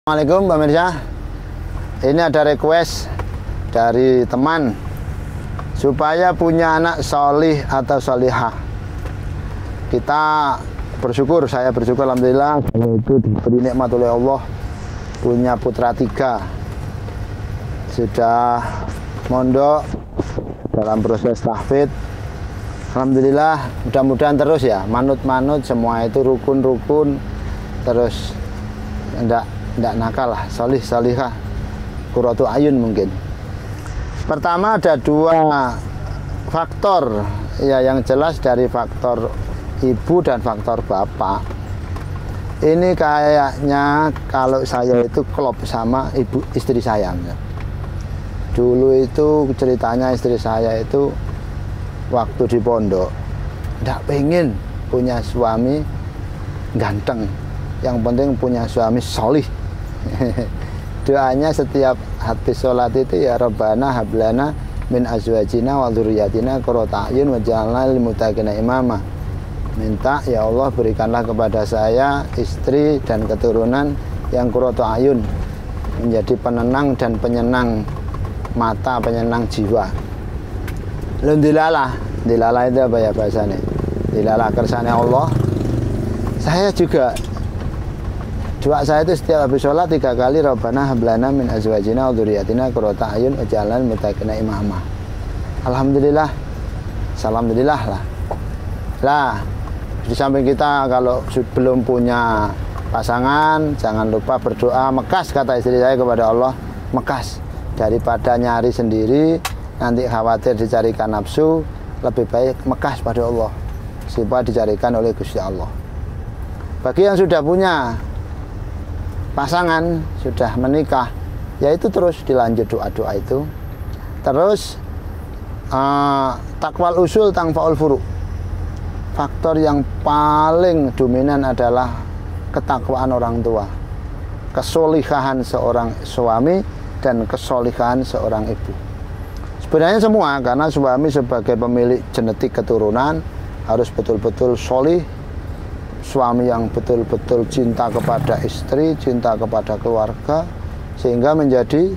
Assalamualaikum pemirsa. Ini ada request dari teman supaya punya anak solih atau solihah. Kita bersyukur, saya bersyukur alhamdulillah kalau itu diberi nikmat oleh Allah, punya putra 3, sudah mondok dalam proses tahfidz. Alhamdulillah, mudah-mudahan terus ya, manut-manut semua itu rukun-rukun, terus enggak nakal lah, solih solihah, qurratu ayun mungkin. Pertama ada 2 faktor ya, yang jelas dari faktor ibu dan faktor bapak. Ini kayaknya kalau saya itu klop sama istri saya. Dulu itu ceritanya istri saya itu waktu di pondok tidak pengen punya suami ganteng, yang penting punya suami solih. Doanya setiap habis sholat itu ya Rabbana hablana min azwajina wa dzurriyyatina qurrata a'yun waj'alna lil muttaqina imama. Minta ya Allah berikanlah kepada saya istri dan keturunan yang qurratu a'yun, menjadi penenang dan penyenang mata, penyenang jiwa. Dilalah itu apa ya bahasanya? Dilalah kersane Allah. Saya juga, doa saya itu setiap habis sholat 3 kali Rabbana hablana min azwajina wa dzurriyyatina qurrata a'yun waj'alna lil muttaqina imama. Alhamdulillah, alhamdulillah lah. Di samping kita kalau belum punya pasangan, jangan lupa berdoa mekas, kata istri saya kepada Allah, mekas daripada nyari sendiri nanti khawatir dicarikan nafsu, lebih baik mekas pada Allah supaya dicarikan oleh Gusti Allah. Bagi yang sudah punya pasangan, sudah menikah, yaitu terus dilanjut doa-doa itu. Terus takwal usul tangfaul furu. Faktor yang paling dominan adalah ketakwaan orang tua, kesolihahan seorang suami dan kesolihahan seorang ibu. Sebenarnya semua, karena suami sebagai pemilik genetik keturunan harus betul-betul solih, suami yang betul-betul cinta kepada istri, cinta kepada keluarga, sehingga menjadi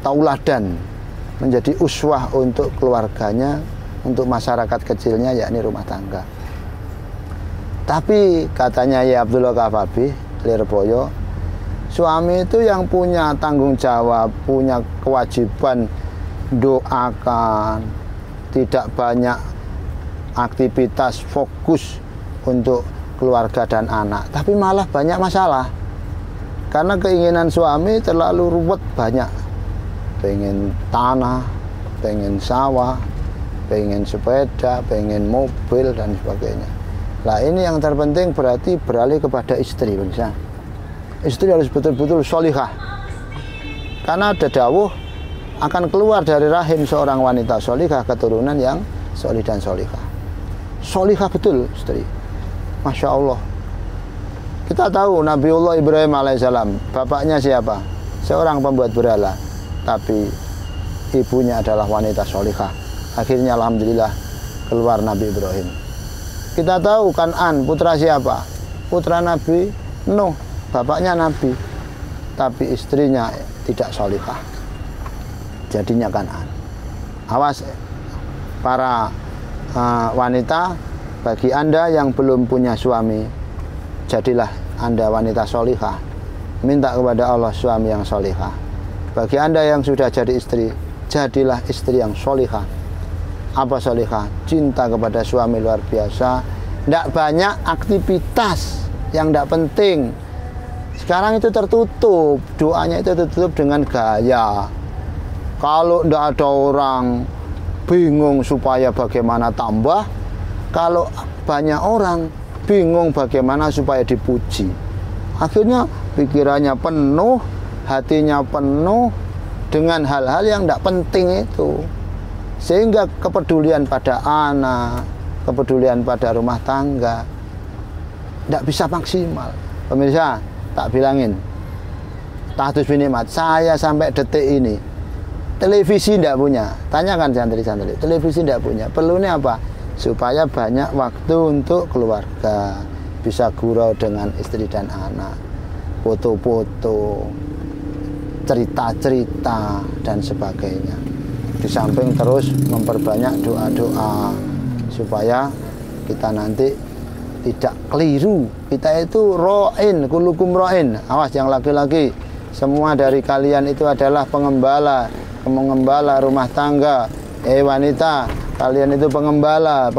tauladan, menjadi uswah untuk keluarganya, untuk masyarakat kecilnya, yakni rumah tangga. Tapi katanya ya Abdullah Kafabi Lirboyo, suami itu yang punya tanggung jawab, punya kewajiban doakan, tidak banyak aktivitas fokus untuk keluarga dan anak, tapi malah banyak masalah karena keinginan suami terlalu ruwet, banyak pengen tanah, pengen sawah, pengen sepeda, pengen mobil dan sebagainya. Nah ini yang terpenting berarti beralih kepada istri. Bisa istri harus betul-betul solihah, karena ada dawuh akan keluar dari rahim seorang wanita solihah keturunan yang solih dan solihah. Solihah betul istri, Masya Allah. Kita tahu Nabiullah Ibrahim alaihissalam, bapaknya siapa? Seorang pembuat berhala, tapi ibunya adalah wanita solihah. Akhirnya alhamdulillah keluar Nabi Ibrahim. Kita tahu Kan'an, putra siapa? Putra Nabi Nuh, bapaknya Nabi, tapi istrinya tidak solihah, jadinya Kan'an. Awas para wanita, bagi Anda yang belum punya suami, jadilah Anda wanita solihah, minta kepada Allah suami yang solihah. Bagi Anda yang sudah jadi istri, jadilah istri yang solihah. Apa solihah? Cinta kepada suami luar biasa, tidak banyak aktivitas yang tidak penting. Sekarang itu tertutup, doanya itu tertutup dengan gaya. Kalau tidak ada orang, bingung supaya bagaimana tambah. Kalau banyak orang, bingung bagaimana supaya dipuji. Akhirnya pikirannya penuh, hatinya penuh dengan hal-hal yang tidak penting itu, sehingga kepedulian pada anak, kepedulian pada rumah tangga tidak bisa maksimal. Pemirsa, tak bilangin, Tahdus bin Nikmat, saya sampai detik ini televisi tidak punya. Tanyakan santri-santri, televisi tidak punya. Perlunya apa? Supaya banyak waktu untuk keluarga, bisa gurau dengan istri dan anak. foto-foto, cerita-cerita dan sebagainya. Di samping terus memperbanyak doa-doa supaya kita nanti tidak keliru. Kita itu ro'in, kulukum ro'in. Awas yang laki-laki, semua dari kalian itu adalah pengembala rumah tangga. Wanita, kalian itu pengembala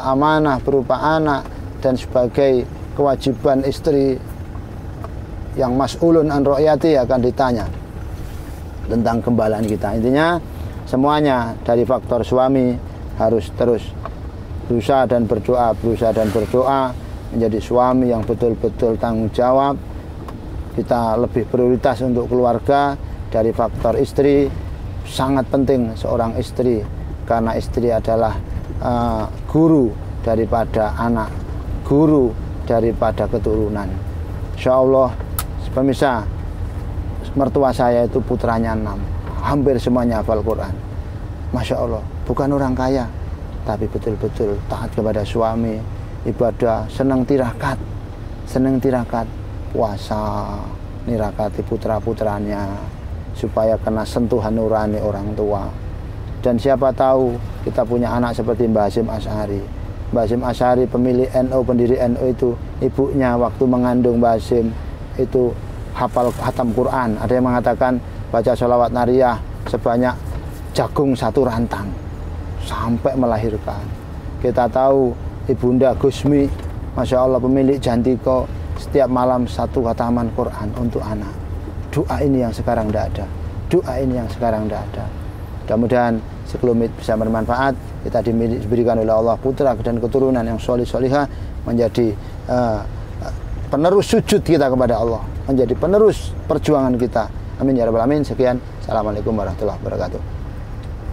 amanah berupa anak dan sebagai kewajiban istri yang mas'ulun an ro'yati akan ditanya tentang gembalaan kita. Intinya semuanya dari faktor suami harus terus berusaha dan berdoa menjadi suami yang betul-betul tanggung jawab. Kita lebih prioritas untuk keluarga. Dari faktor istri, sangat penting seorang istri, karena istri adalah guru daripada anak, guru daripada keturunan. Insya Allah, pemirsa, mertua saya itu putranya 6, hampir semuanya hafal Quran. Masya Allah, bukan orang kaya, tapi betul-betul taat kepada suami, ibadah, senang tirakat, puasa, nirakati putra-putranya, supaya kena sentuhan nurani orang tua. Dan siapa tahu kita punya anak seperti Mbah Hasyim Asy'ari. Mbah Hasyim Asy'ari pemilik NU, pendiri NU itu, ibunya waktu mengandung Mbah Hasyim itu hafal khatam Quran. Ada yang mengatakan baca sholawat nariyah sebanyak jagung 1 rantang sampai melahirkan. Kita tahu Ibunda Gusmi, Masya Allah, pemilik Jantiko, setiap malam 1 khataman Quran untuk anak. Doa ini yang sekarang tidak ada. Mudah-mudahan sekelumit bisa bermanfaat. Kita diberikan oleh Allah putra dan keturunan yang solih-solihah, menjadi penerus sujud kita kepada Allah, menjadi penerus perjuangan kita. Amin ya rabbal alamin. Sekian, assalamualaikum warahmatullahi wabarakatuh.